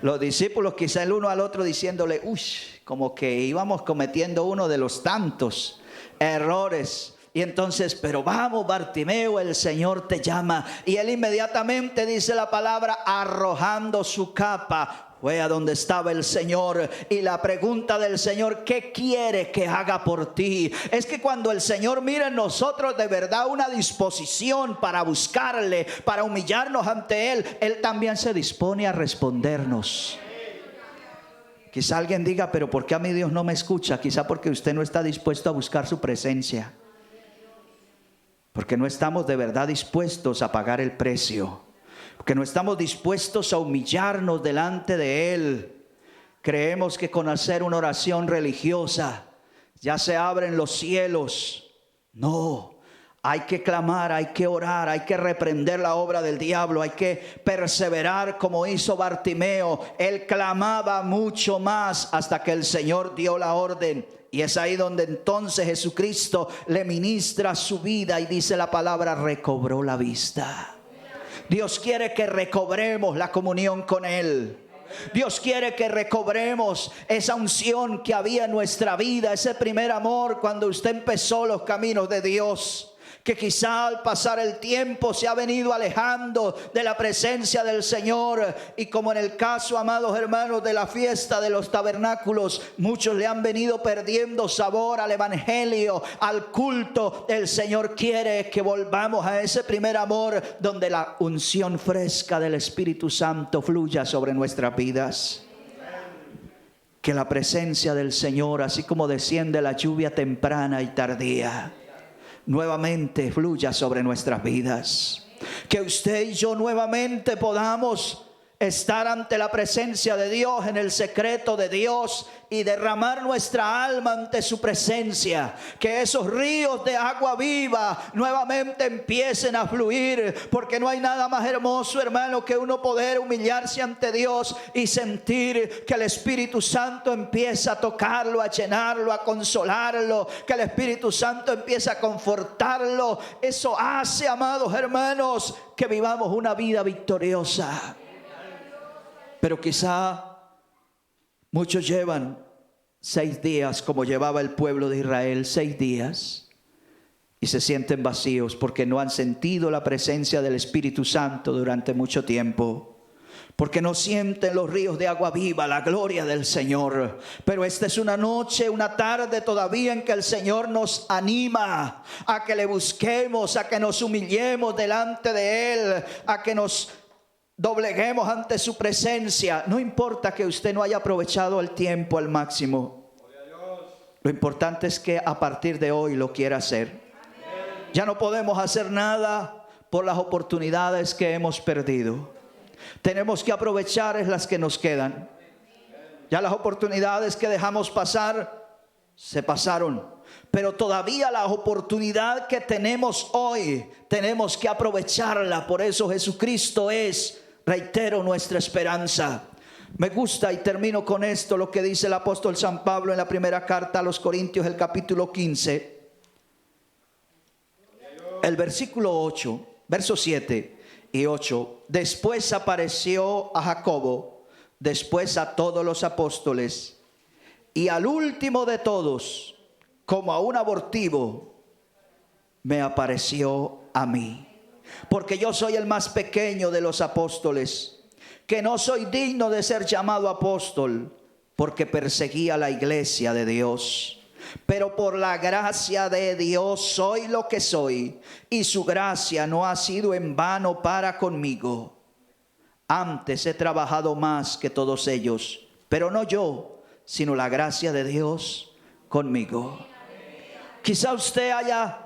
Los discípulos quizá el uno al otro diciéndole: uy, como que íbamos cometiendo uno de los tantos errores. Y entonces: pero vamos, Bartimeo, el Señor te llama. Y él inmediatamente, dice la palabra, arrojando su capa, fue a donde estaba el Señor. Y la pregunta del Señor: ¿qué quiere que haga por ti? Es que cuando el Señor mira en nosotros de verdad una disposición para buscarle, para humillarnos ante Él, Él también se dispone a respondernos. Quizá alguien diga: pero ¿por qué a mí Dios no me escucha? Quizá porque usted no está dispuesto a buscar su presencia, porque no estamos de verdad dispuestos a pagar el precio, porque no estamos dispuestos a humillarnos delante de Él. Creemos que con hacer una oración religiosa ya se abren los cielos. No, hay que clamar, hay que orar, hay que reprender la obra del diablo, hay que perseverar como hizo Bartimeo. Él clamaba mucho más hasta que el Señor dio la orden. Y es ahí donde entonces Jesucristo le ministra su vida y dice la palabra: recobró la vista. Dios quiere que recobremos la comunión con Él. Dios quiere que recobremos esa unción que había en nuestra vida, ese primer amor cuando usted empezó los caminos de Dios, que quizá al pasar el tiempo se ha venido alejando de la presencia del Señor. Y como en el caso, amados hermanos, de la fiesta de los tabernáculos, muchos le han venido perdiendo sabor al evangelio, al culto. El Señor quiere que volvamos a ese primer amor, donde la unción fresca del Espíritu Santo fluya sobre nuestras vidas. Que la presencia del Señor, así como desciende la lluvia temprana y tardía, nuevamente fluya sobre nuestras vidas. Que usted y yo nuevamente podamos estar ante la presencia de Dios, en el secreto de Dios, y derramar nuestra alma ante su presencia. Que esos ríos de agua viva nuevamente empiecen a fluir, porque no hay nada más hermoso, hermano, que uno poder humillarse ante Dios y sentir que el Espíritu Santo empieza a tocarlo, a llenarlo, a consolarlo, que el Espíritu Santo empieza a confortarlo. Eso hace, amados hermanos, que vivamos una vida victoriosa. Pero quizá muchos llevan 6 días, como llevaba el pueblo de Israel, 6 días, y se sienten vacíos porque no han sentido la presencia del Espíritu Santo durante mucho tiempo, porque no sienten los ríos de agua viva, la gloria del Señor. Pero esta es una noche, una tarde todavía en que el Señor nos anima a que le busquemos, a que nos humillemos delante de Él, a que nos dobleguemos ante su presencia. No importa que usted no haya aprovechado el tiempo al máximo. Lo importante es que a partir de hoy lo quiera hacer. Ya no podemos hacer nada por las oportunidades que hemos perdido. Tenemos que aprovechar las que nos quedan. Ya las oportunidades que dejamos pasar se pasaron, pero todavía la oportunidad que tenemos hoy tenemos que aprovecharla. Por eso Jesucristo es, reitero, nuestra esperanza. Me gusta, y termino con esto, lo que dice el apóstol San Pablo en la primera carta a los Corintios, el capítulo 15, el versículo 8, versos 7 y 8. Después apareció a Jacobo, después a todos los apóstoles, y al último de todos, como a un abortivo, me apareció a mí. Porque yo soy el más pequeño de los apóstoles, que no soy digno de ser llamado apóstol, porque perseguía la iglesia de Dios. Pero por la gracia de Dios soy lo que soy, y su gracia no ha sido en vano para conmigo. Antes he trabajado más que todos ellos, pero no yo, sino la gracia de Dios conmigo. Quizá usted haya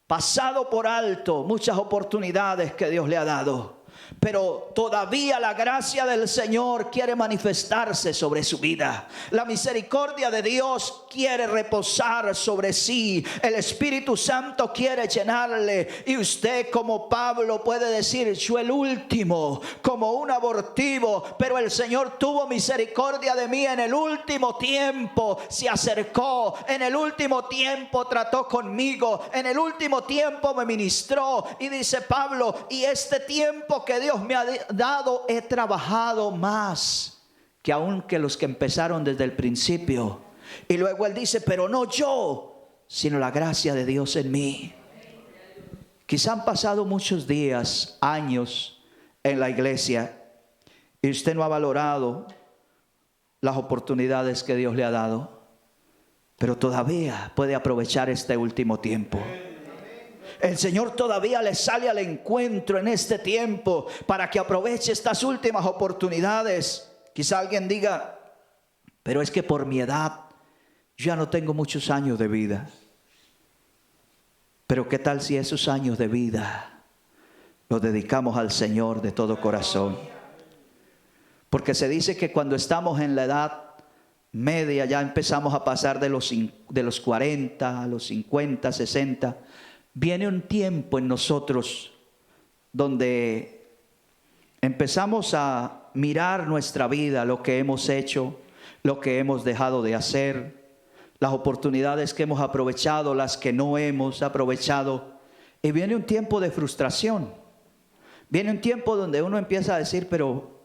pasado por alto muchas oportunidades que Dios le ha dado. pero todavía la gracia del Señor quiere manifestarse sobre su vida. La misericordia de Dios quiere reposar sobre sí. El Espíritu Santo quiere llenarle. Y usted, como Pablo, puede decir: yo el último, como un abortivo, pero el Señor tuvo misericordia de mí. En el último tiempo se acercó, en el último tiempo trató conmigo, en el último tiempo me ministró. Y dice Pablo: y este tiempo que Dios me ha dado, he trabajado más que aún que los que empezaron desde el principio. Y luego él dice: pero no yo, sino la gracia de Dios en mí. Quizá han pasado muchos días, años en la iglesia, y usted no ha valorado las oportunidades que Dios le ha dado, pero todavía puede aprovechar este último tiempo. El Señor todavía le sale al encuentro en este tiempo para que aproveche estas últimas oportunidades. Quizá alguien diga: pero es que por mi edad yo ya no tengo muchos años de vida. Pero ¿qué tal si esos años de vida los dedicamos al Señor de todo corazón? Porque se dice que cuando estamos en la edad media ya empezamos a pasar de los 40 a los 50, 60. Viene un tiempo en nosotros donde empezamos a mirar nuestra vida, lo que hemos hecho, lo que hemos dejado de hacer, las oportunidades que hemos aprovechado, las que no hemos aprovechado. Y viene un tiempo de frustración. Viene un tiempo donde uno empieza a decir: pero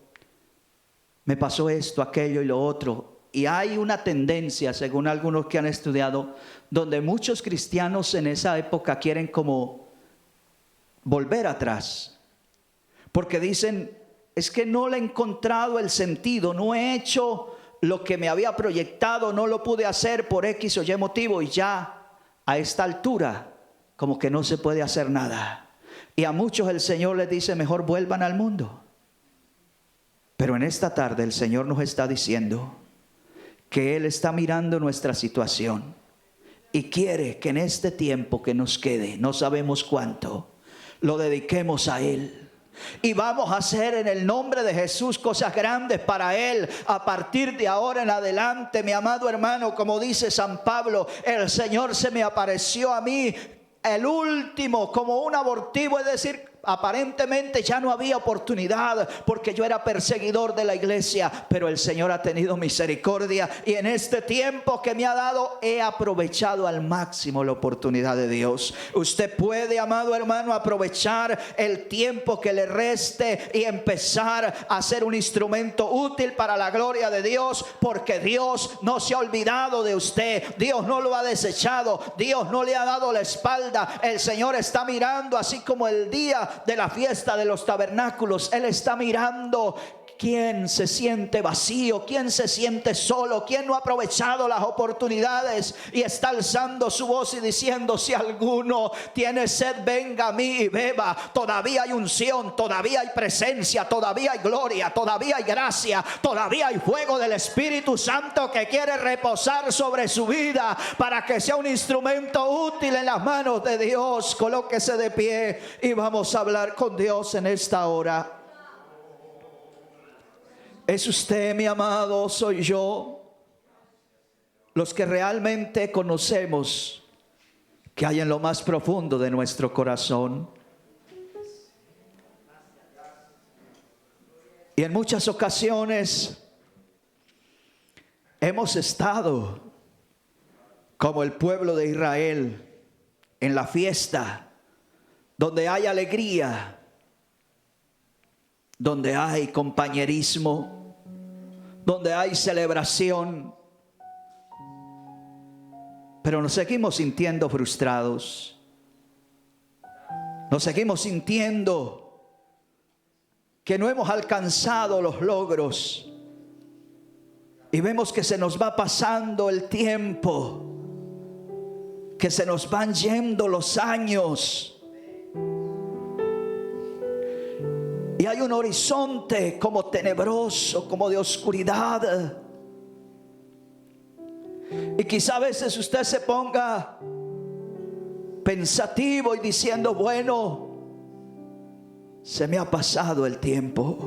me pasó esto, aquello y lo otro. Y hay una tendencia, según algunos que han estudiado, donde muchos cristianos en esa época quieren como volver atrás. Porque dicen: es que no le he encontrado el sentido, no he hecho lo que me había proyectado, no lo pude hacer por X o Y motivo, y ya a esta altura como que no se puede hacer nada. Y a muchos el Señor les dice: mejor vuelvan al mundo. Pero en esta tarde el Señor nos está diciendo que Él está mirando nuestra situación y quiere que en este tiempo que nos quede, no sabemos cuánto, lo dediquemos a Él. Y vamos a hacer en el nombre de Jesús cosas grandes para Él a partir de ahora en adelante. Mi amado hermano, como dice San Pablo: el Señor se me apareció a mí, el último, como un abortivo, es decir, aparentemente ya no había oportunidad porque yo era perseguidor de la iglesia, pero el Señor ha tenido misericordia y en este tiempo que me ha dado he aprovechado al máximo la oportunidad de Dios. Usted puede, amado hermano, aprovechar el tiempo que le reste y empezar a ser un instrumento útil para la gloria de Dios, porque Dios no se ha olvidado de usted. Dios no lo ha desechado, Dios no le ha dado la espalda. El Señor está mirando, así como el día de la fiesta de los tabernáculos, Él está mirando quién se siente vacío, quién se siente solo, quién no ha aprovechado las oportunidades y está alzando su voz y diciendo: si alguno tiene sed, venga a mí y beba. Todavía hay unción, todavía hay presencia, todavía hay gloria, todavía hay gracia, todavía hay fuego del Espíritu Santo que quiere reposar sobre su vida para que sea un instrumento útil en las manos de Dios. Colóquese de pie y vamos a hablar con Dios en esta hora. ¿Es usted, mi amado? ¿Soy yo? Los que realmente conocemos que hay en lo más profundo de nuestro corazón. Y en muchas ocasiones hemos estado como el pueblo de Israel en la fiesta, donde hay alegría, donde hay compañerismo, donde hay celebración, pero nos seguimos sintiendo frustrados, nos seguimos sintiendo que no hemos alcanzado los logros y vemos que se nos va pasando el tiempo, que se nos van yendo los años. Y hay un horizonte como tenebroso, como de oscuridad. Y quizá a veces usted se ponga pensativo y diciendo: bueno, se me ha pasado el tiempo.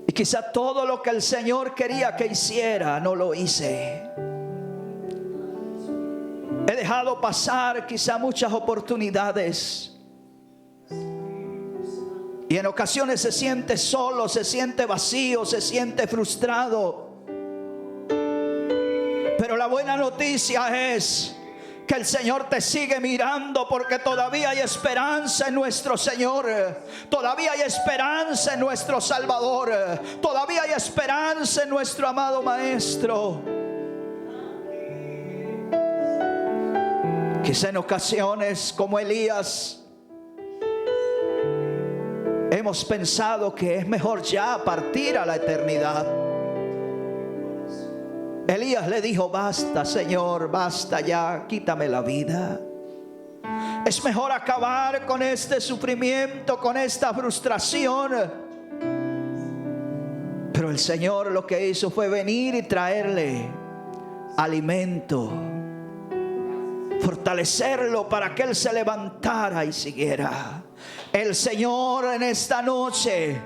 Y quizá todo lo que el Señor quería que hiciera no lo hice. He dejado pasar quizá muchas oportunidades. Y en ocasiones se siente solo, se siente vacío, se siente frustrado. Pero la buena noticia es que el Señor te sigue mirando, porque todavía hay esperanza en nuestro Señor. Todavía hay esperanza en nuestro Salvador. Todavía hay esperanza en nuestro amado Maestro. Quizá en ocasiones, como Elías, hemos pensado que es mejor ya partir a la eternidad. Elías le dijo: basta, Señor, basta ya, quítame la vida. Es mejor acabar con este sufrimiento, con esta frustración. Pero el Señor lo que hizo fue venir y traerle alimento, fortalecerlo para que él se levantara y siguiera. El Señor en esta noche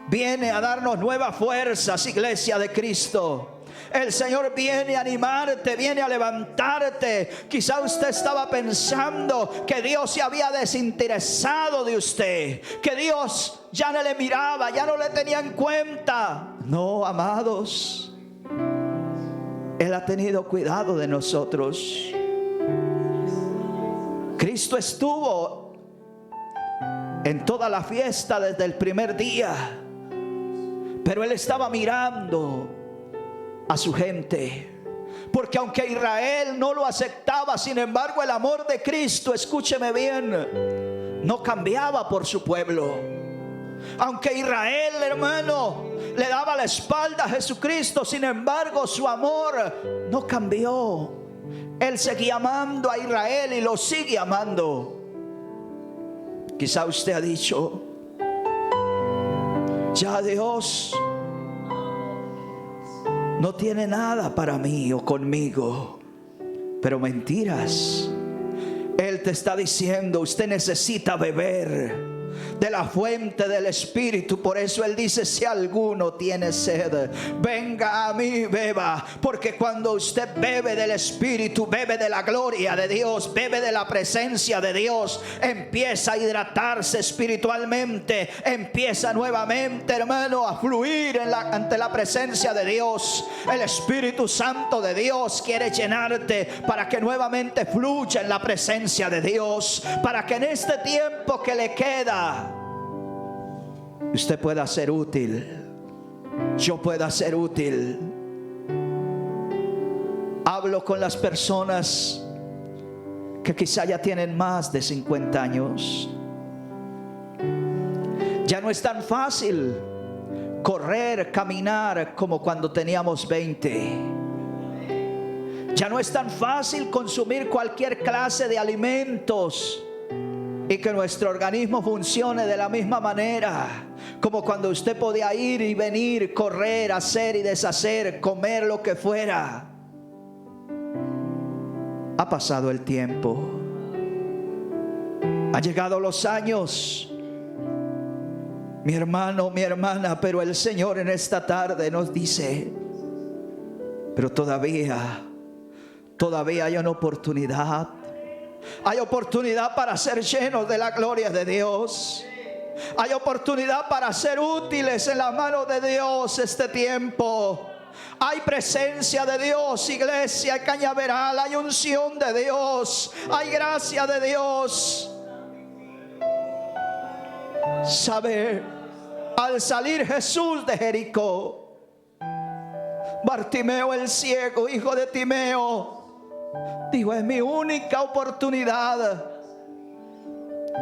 viene a darnos nuevas fuerzas, iglesia de Cristo. El Señor viene a animarte, viene a levantarte. Quizá usted estaba pensando que Dios se había desinteresado de usted, que Dios ya no le miraba, ya no le tenía en cuenta. No, amados, Él ha tenido cuidado de nosotros. Cristo estuvo en toda la fiesta desde el primer día, pero Él estaba mirando a su gente, porque aunque Israel no lo aceptaba, sin embargo el amor de Cristo, escúcheme bien, no cambiaba por su pueblo. Aunque Israel, hermano, le daba la espalda a Jesucristo, sin embargo su amor no cambió. Él seguía amando a Israel y lo sigue amando. Quizá usted ha dicho: ya Dios no tiene nada para mí o conmigo. Pero mentiras. Él te está diciendo: usted necesita beber de la fuente del Espíritu. Por eso Él dice: si alguno tiene sed, venga a mí, beba. Porque cuando usted bebe del Espíritu, bebe de la gloria de Dios, bebe de la presencia de Dios, empieza a hidratarse espiritualmente, empieza nuevamente, hermano, a fluir ante la presencia de Dios. El Espíritu Santo de Dios quiere llenarte para que nuevamente fluya en la presencia de Dios, para que en este tiempo que le queda usted pueda ser útil, yo pueda ser útil. Hablo con las personas que quizá ya tienen más de 50 años. Ya no es tan fácil correr, caminar como cuando teníamos 20. Ya no es tan fácil consumir cualquier clase de alimentos y que nuestro organismo funcione de la misma manera como cuando usted podía ir y venir, correr, hacer y deshacer, comer lo que fuera. Ha pasado el tiempo, han llegado los años, mi hermano, mi hermana, pero el Señor en esta tarde nos dice: pero todavía hay una oportunidad. Hay oportunidad para ser llenos de la gloria de Dios. Hay oportunidad para ser útiles en la mano de Dios este tiempo. Hay presencia de Dios, iglesia, hay cañaveral, hay unción de Dios, hay gracia de Dios. ¿Sabe? Al salir Jesús de Jericó, Bartimeo el ciego, hijo de Timeo, dijo: es mi única oportunidad.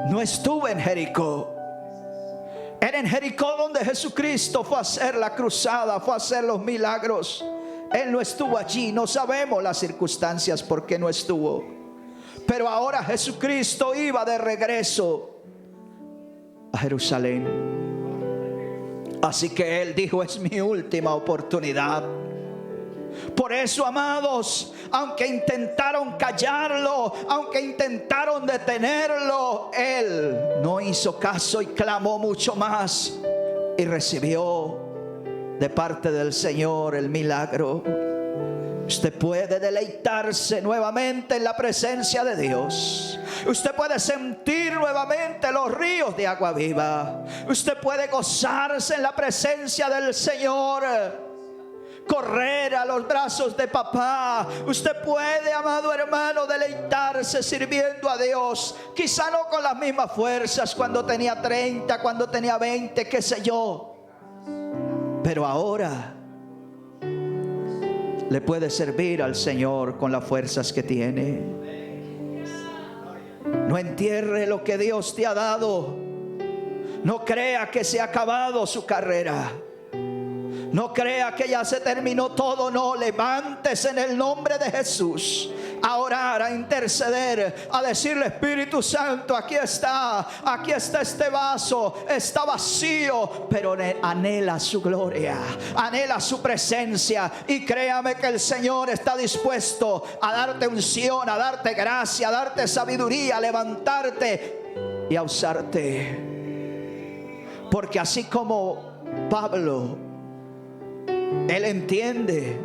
No estuve en Jericó. Era en Jericó donde Jesucristo fue a hacer la cruzada, fue a hacer los milagros. Él no estuvo allí. No sabemos las circunstancias por qué no estuvo. Pero ahora Jesucristo iba de regreso a Jerusalén. Así que Él dijo: es mi última oportunidad. Por eso, amados, aunque intentaron callarlo, aunque intentaron detenerlo, Él no hizo caso y clamó mucho más y recibió de parte del Señor el milagro. Usted puede deleitarse nuevamente en la presencia de Dios. Usted puede sentir nuevamente los ríos de agua viva. Usted puede gozarse en la presencia del Señor. Correr a los brazos de papá. Usted puede, amado hermano, deleitarse sirviendo a Dios. Quizá no con las mismas fuerzas cuando tenía 30, cuando tenía 20, qué sé yo. Pero ahora le puede servir al Señor con las fuerzas que tiene. No entierre lo que Dios te ha dado. No crea que se ha acabado su carrera. No crea que ya se terminó todo. No, levántese en el nombre de Jesús a orar, a interceder, a decirle: Espíritu Santo, aquí está este vaso, está vacío, pero anhela su gloria, anhela su presencia. Y créame que el Señor está dispuesto a darte unción, a darte gracia, a darte sabiduría, a levantarte y a usarte. Porque así como Pablo, él entiende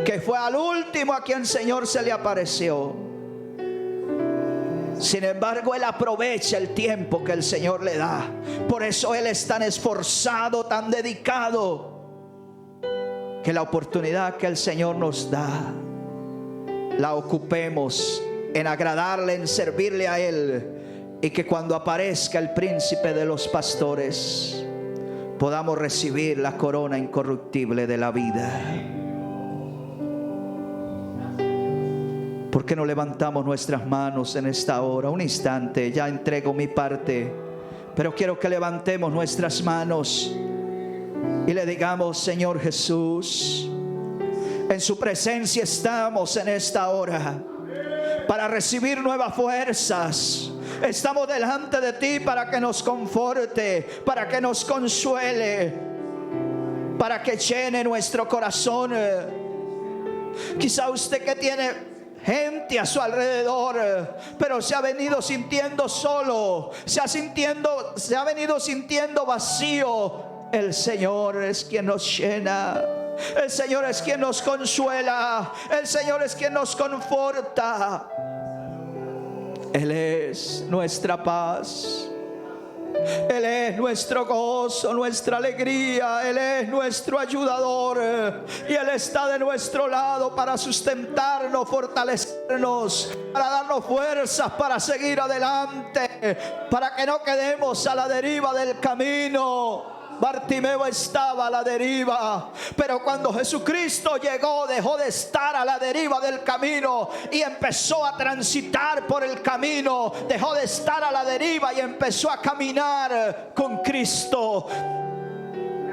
que fue al último a quien el Señor se le apareció. Sin embargo, él aprovecha el tiempo que el Señor le da. Por eso él es tan esforzado, tan dedicado, que la oportunidad que el Señor nos da la ocupemos en agradarle, en servirle a Él, y que cuando aparezca el príncipe de los pastores podamos recibir la corona incorruptible de la vida. ¿Por qué no levantamos nuestras manos en esta hora? Un instante, ya entrego mi parte, pero quiero que levantemos nuestras manos y le digamos: Señor Jesús, en su presencia estamos en esta hora para recibir nuevas fuerzas. Estamos delante de ti para que nos conforte, para que nos consuele, para que llene nuestro corazón. Quizá usted que tiene gente a su alrededor, pero se ha venido sintiendo solo, se ha venido sintiendo vacío. El Señor es quien nos llena. El Señor es quien nos consuela. El Señor es quien nos conforta. Él es nuestra paz. Él es nuestro gozo, nuestra alegría. Él es nuestro ayudador. Y Él está de nuestro lado para sustentarnos, fortalecernos, para darnos fuerzas para seguir adelante, para que no quedemos a la deriva del camino. Bartimeo estaba a la deriva, pero cuando Jesucristo llegó, dejó de estar a la deriva del camino y empezó a transitar por el camino. Dejó de estar a la deriva y empezó a caminar con Cristo.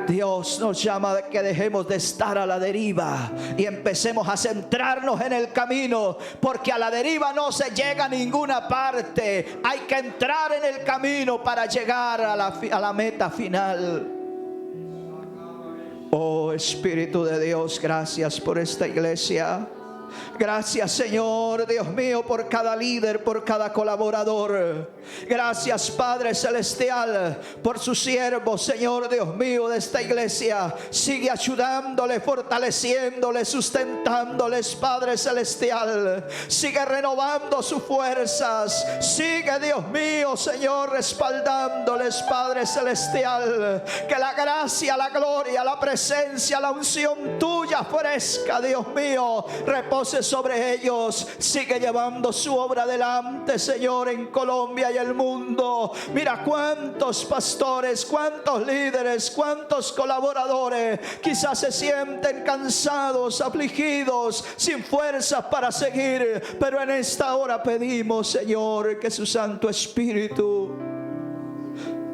Dios nos llama a que dejemos de estar a la deriva y empecemos a centrarnos en el camino, porque a la deriva no se llega a ninguna parte. Hay que entrar en el camino para llegar a la meta final. Oh Espíritu de Dios, gracias por esta iglesia. Gracias, Señor Dios mío, por cada líder, por cada colaborador. Gracias, Padre Celestial, por sus siervos, Señor Dios mío, de esta iglesia. Sigue ayudándoles, fortaleciéndoles, sustentándoles, Padre Celestial. Sigue renovando sus fuerzas. Sigue, Dios mío, Señor, respaldándoles, Padre Celestial. Que la gracia, la gloria, la presencia, la unción tuya fresca, Dios mío, repose sobre ellos. Sigue llevando su obra adelante, Señor, en Colombia y el mundo. Mira cuántos pastores, cuántos líderes, cuántos colaboradores quizás se sienten cansados, afligidos, sin fuerzas para seguir, pero en esta hora pedimos, Señor, que su Santo Espíritu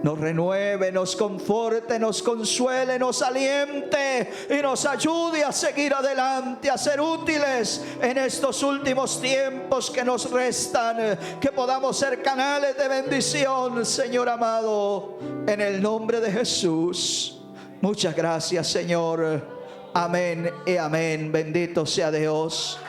nos renueve, nos conforte, nos consuele, nos aliente y nos ayude a seguir adelante, a ser útiles en estos últimos tiempos que nos restan. Que podamos ser canales de bendición, Señor amado, en el nombre de Jesús. Muchas gracias, Señor, Amén y amén. Bendito sea Dios.